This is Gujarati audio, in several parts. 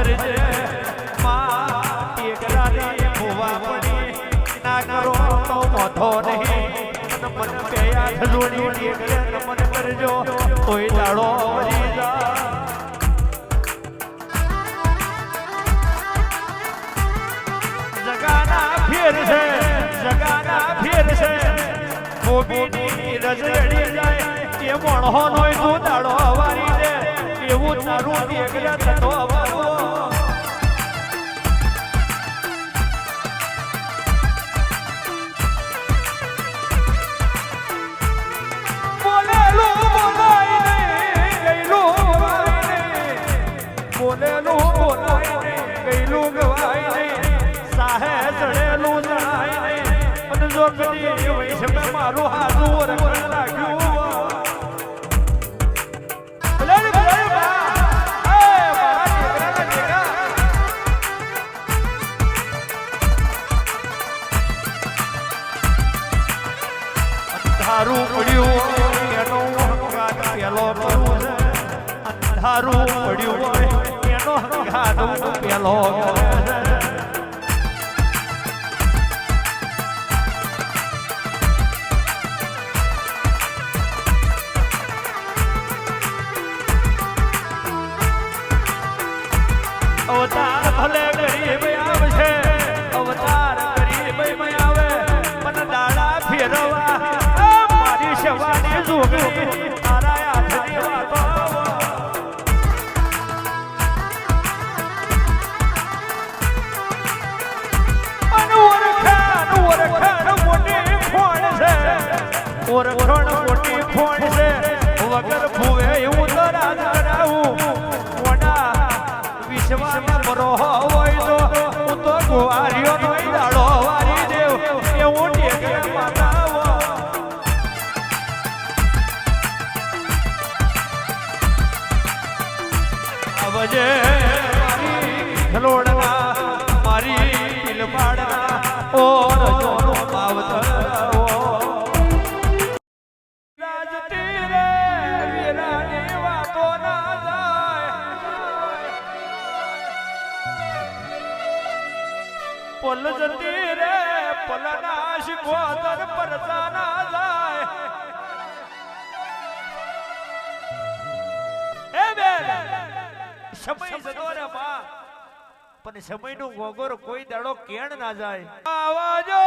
ભરજે માં ટેકરાની ભૂવા પડી ના કરો તો મોથો નહીં મન પેયા ધલોડી ટેકરે નમન કરજો કોઈ દાડો વરી જા જગાના ફેર છે મોબીની રજડી જાય એ મોણો નોય તું દાડો વારી દે એવું તારું ટેકરે થતો વારો બોલેલું બોલાય નહીં ગયેલું ગવાય નહીં સાહે ચડેલું જણાય નહીં અને જો કદી વૈષ્ણવ મારું હાથું રખડ નાખ્યું અંધારું પડ્યું એનો હંગાત પેલો કરું છે અંધારું પડ્યું હોય એનો હંગાત પેલો કરે છે અવતાર ભલે ગરીબ આવશે અવતાર ગરીબ આવે પણ દાડા ફેરવા મારી સેવાની જોગણી તારા હાથની વાતો ઓરખાણ મોટી ફોન છે ઓરખાણ મોટી ફોન છે વગર ભૂવે એવું તો રાજ કરાવું વિશ્વાસમાં બરો હોય તો હું તો ગુવારીઓ નો દાડો વારી દેવ એવું ટેકે માતાવો આવજે મારી ખલોડના મારી દિલબાડના ઓ રજોનો માવતર પલ જતી રે પલના શિકોતર પરતા ના જાય એ બેન સમય જતો રે બા પણ સમયનું ગોગોર કોઈ દાડો કેણ ના જાય આવાજો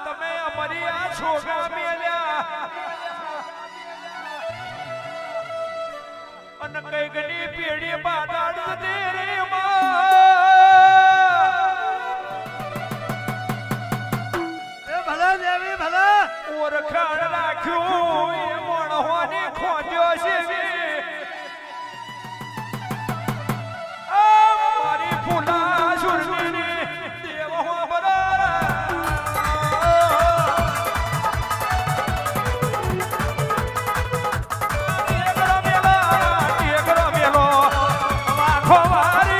તમે અમારી આ છોકરા મેલ્યા અને કઈ ગની પેડી બાદાડ દેરી એ ભલા દેવી ભલા ઓરખાણ રાખ્યું એ મોણહોને ખોદ્યો છે મારી ફૂલા સુરવીની દેવ હો બરા ખોવારી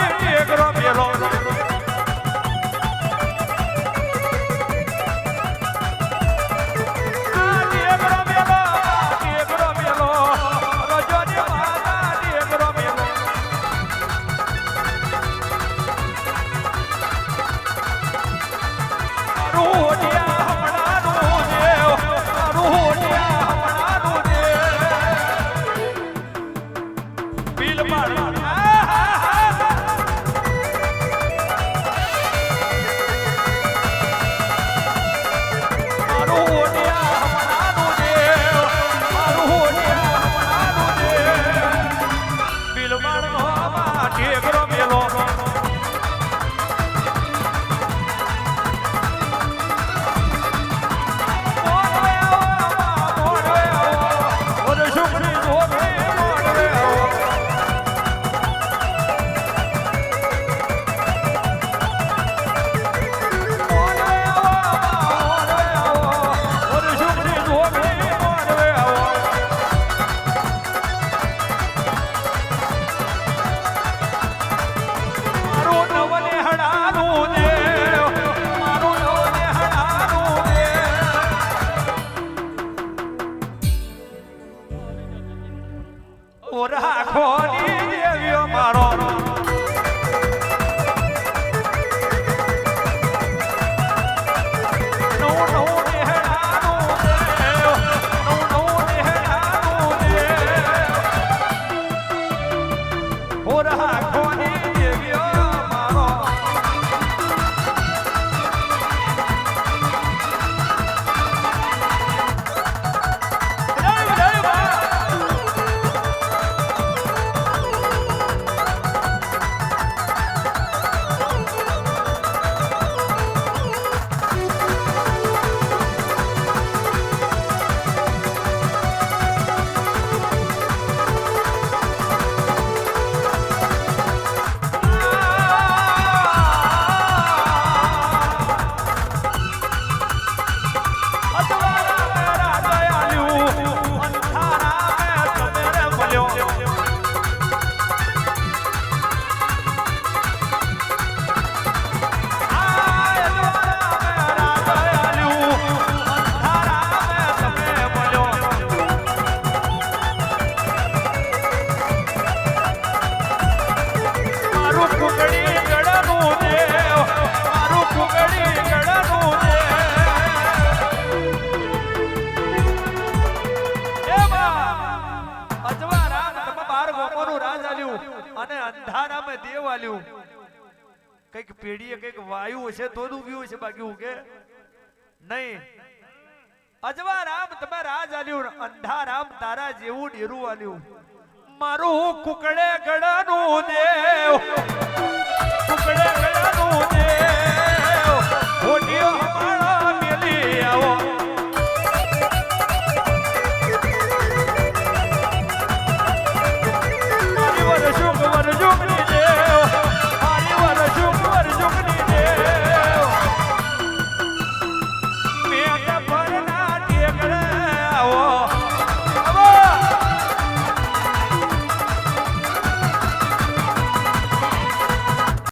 અંધારામાં દેવ આલ્યું કઈક પેઢીએ કઈક વાયુ હશે તો દુગ્યું હશે બાકી હું કે નહીં અજવા રામ તમે રાજ આલ્યું અંધા રામ તારા જેવું ડેરું આલ્યું મારું કુકડે ગળાનું દેવ કુકડે